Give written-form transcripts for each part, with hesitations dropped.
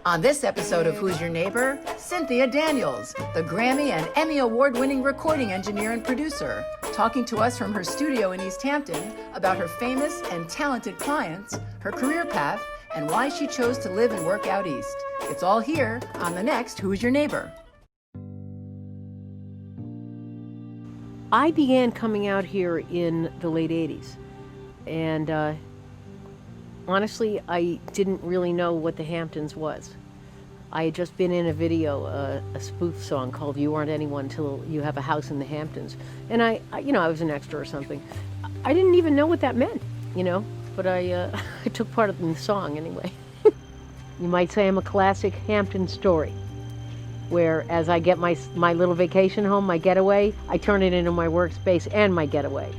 On this episode of Who's Your Neighbor, Cynthia Daniels, the Grammy and Emmy award-winning recording engineer and producer, talking to us from her studio in East Hampton about her famous and talented clients, her career path, and why she chose to live and work out east. It's all here on the next Who's Your Neighbor. I began coming out here in the late 80s, and honestly, I didn't really know what the Hamptons was. I had just been in a video, a spoof song called You Aren't Anyone Till You Have a House in the Hamptons. And I was an extra or something. I didn't even know what that meant, but I took part in the song anyway. You might say I'm a classic Hampton story, where as I get my little vacation home, my getaway, I turn it into my workspace and my getaway.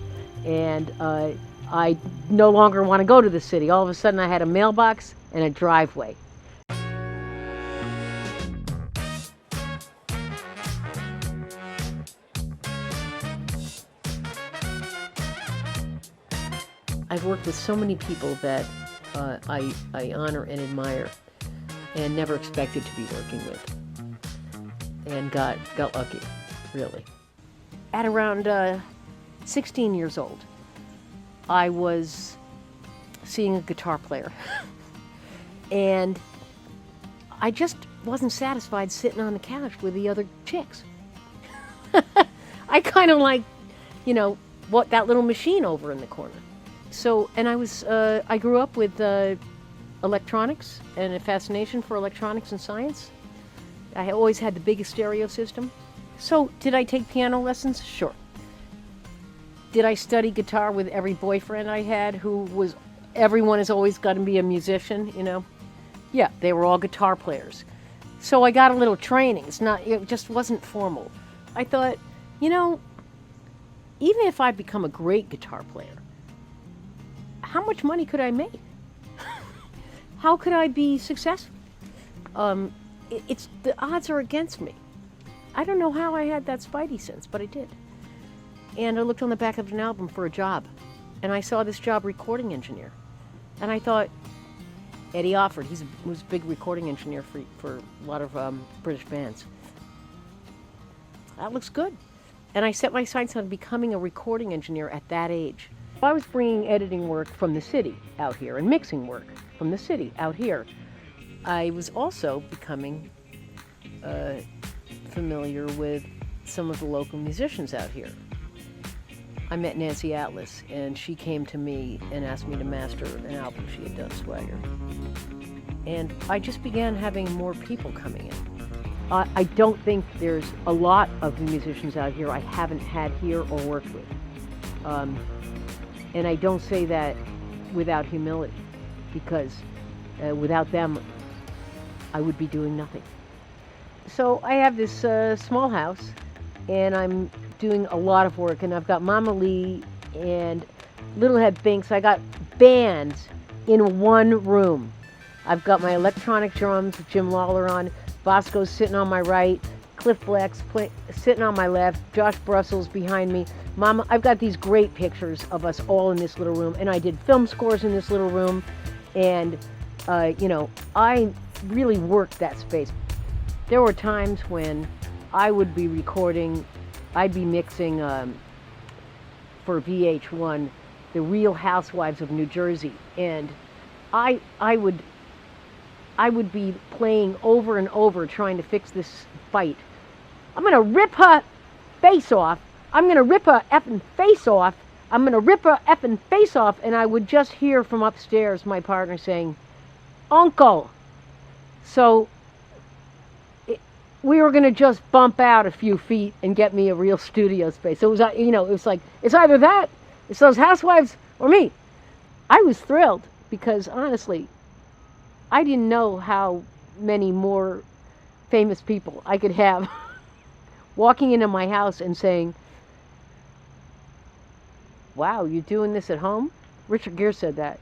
And I no longer want to go to the city. All of a sudden I had a mailbox and a driveway. I've worked with so many people that I honor and admire and never expected to be working with. And got lucky, really. At around 16 years old, I was seeing a guitar player. And I just wasn't satisfied sitting on the couch with the other chicks. I kind of like, what that little machine over in the corner. So, and I grew up with electronics and a fascination for electronics and science. I always had the biggest stereo system. So, did I take piano lessons? Sure. Did I study guitar with every boyfriend I had everyone has always got to be a musician, Yeah, they were all guitar players. So I got a little training. It just wasn't formal. I thought, even if I become a great guitar player, how much money could I make? How could I be successful? The odds are against me. I don't know how I had that spidey sense, but I did. And I looked on the back of an album for a job, and I saw this job, recording engineer. And I thought, Eddie Offord, he was a big recording engineer for a lot of British bands. That looks good. And I set my sights on becoming a recording engineer at that age. I was bringing editing work from the city out here and mixing work from the city out here. I was also becoming familiar with some of the local musicians out here. I met Nancy Atlas, and she came to me and asked me to master an album she had done, Swagger. And I just began having more people coming in. I don't think there's a lot of the musicians out here I haven't had here or worked with. And I don't say that without humility, because without them, I would be doing nothing. So I have this small house, and I'm doing a lot of work, and I've got Mama Lee and Little Head Binks. I got bands in one room. I've got my electronic drums with Jim Lawler on, Bosco's sitting on my right, Cliff Black's sitting on my left, Josh Brussels behind me. Mama, I've got these great pictures of us all in this little room, and I did film scores in this little room, and I really worked that space. There were times when I would be recording, I'd be mixing for VH1, The Real Housewives of New Jersey, and I would be playing over and over trying to fix this fight. I'm gonna rip her face off. I'm gonna rip her effing face off. I'm gonna rip her effing face off, and I would just hear from upstairs my partner saying, "Uncle." So we were going to just bump out a few feet and get me a real studio space. So it was, it was like, it's either that, it's those housewives, or me. I was thrilled because, honestly, I didn't know how many more famous people I could have walking into my house and saying, "Wow, you're doing this at home?" Richard Gere said that.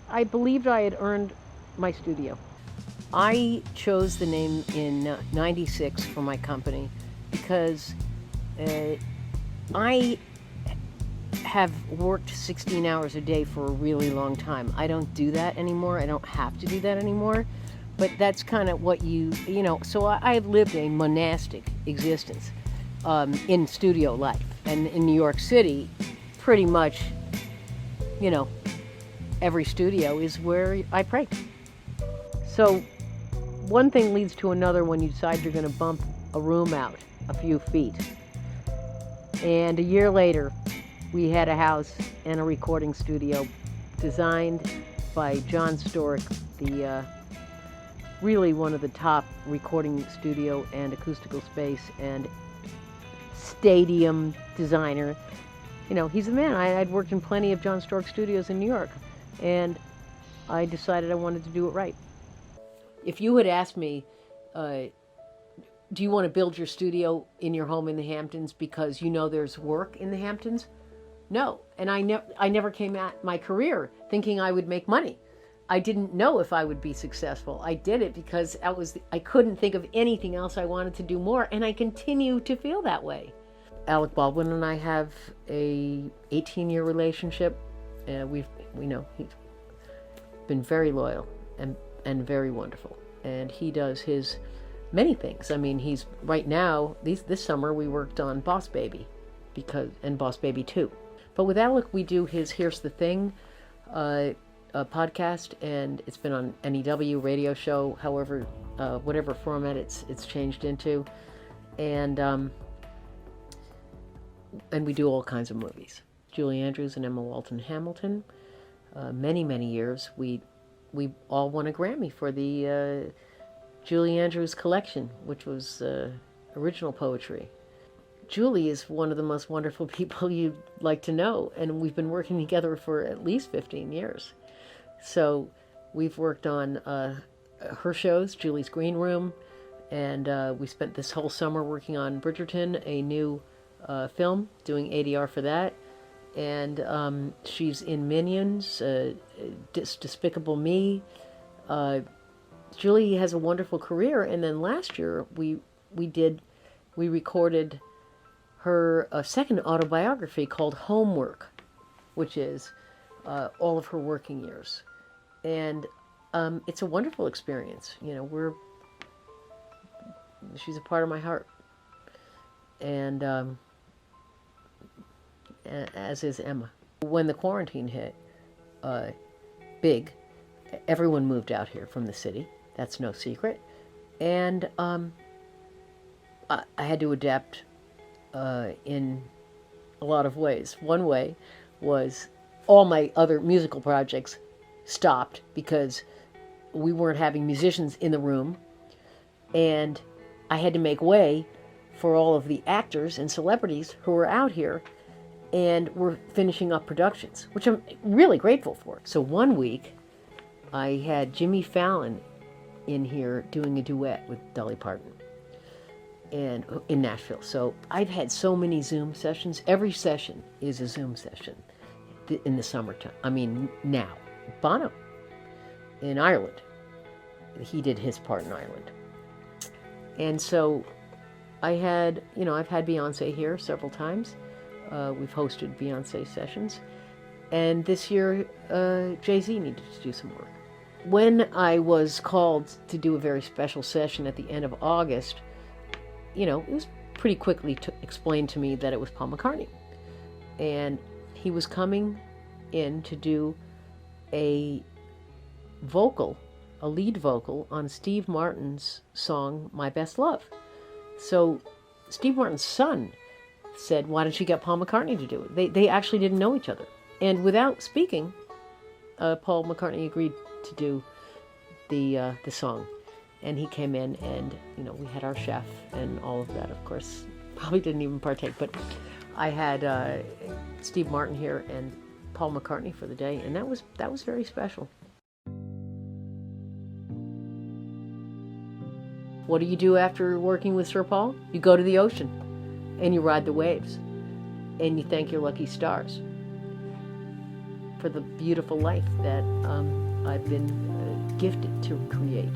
I believed I had earned my studio. I chose the name in '96 for my company because I have worked 16 hours a day for a really long time. I don't do that anymore. I don't have to do that anymore. but that's kind of what so I've lived a monastic existence in studio life. And in New York City, pretty much, every studio is where I pray. So one thing leads to another when you decide you're going to bump a room out a few feet. And a year later, we had a house and a recording studio designed by John Stork, the really one of the top recording studio and acoustical space and stadium designer. He's the man. I'd worked in plenty of John Stork studios in New York, and I decided I wanted to do it right. If you had asked me, do you want to build your studio in your home in the Hamptons because there's work in the Hamptons? No. And I never came at my career thinking I would make money. I didn't know if I would be successful. I did it because I couldn't think of anything else I wanted to do more, and I continue to feel that way. Alec Baldwin and I have a 18-year relationship. He's been very loyal and very wonderful. And he does his many things. I mean, he's right now, this summer we worked on Boss Baby and Boss Baby 2. But with Alec, we do his Here's the Thing podcast, and it's been on NEW radio show, however, whatever format it's changed into. And we do all kinds of movies. Julie Andrews and Emma Walton Hamilton. Many, many years. We all won a Grammy for the Julie Andrews collection, which was original poetry. Julie is one of the most wonderful people you'd like to know, and we've been working together for at least 15 years. So we've worked on her shows, Julie's Green Room, and we spent this whole summer working on Bridgerton, a new film, doing ADR for that. And she's in Minions, Despicable Me. Julie has a wonderful career. And then last year we recorded her second autobiography called Homework, which is all of her working years. And it's a wonderful experience. She's a part of my heart. And as is Emma. When the quarantine hit, big, everyone moved out here from the city. That's no secret. And I had to adapt in a lot of ways. One way was all my other musical projects stopped because we weren't having musicians in the room, and I had to make way for all of the actors and celebrities who were out here and were finishing up productions, which I'm really grateful for. So one week, I had Jimmy Fallon in here doing a duet with Dolly Parton and in Nashville. So I've had so many Zoom sessions. Every session is a Zoom session in the summertime. I mean, now. Bono in Ireland. He did his part in Ireland. And so I've had Beyonce here several times. We've hosted Beyonce sessions. And this year, Jay-Z needed to do some work. When I was called to do a very special session at the end of August, it was pretty quickly explained to me that it was Paul McCartney. And he was coming in to do a lead vocal on Steve Martin's song, My Best Love. So Steve Martin's son said, why don't you get Paul McCartney to do it? They actually didn't know each other. And without speaking, Paul McCartney agreed to do the song. And he came in and, we had our chef and all of that, of course. Probably didn't even partake, but I had Steve Martin here and Paul McCartney for the day, and that was very special. What do you do after working with Sir Paul? You go to the ocean and you ride the waves and you thank your lucky stars for the beautiful life that I've been gifted to create.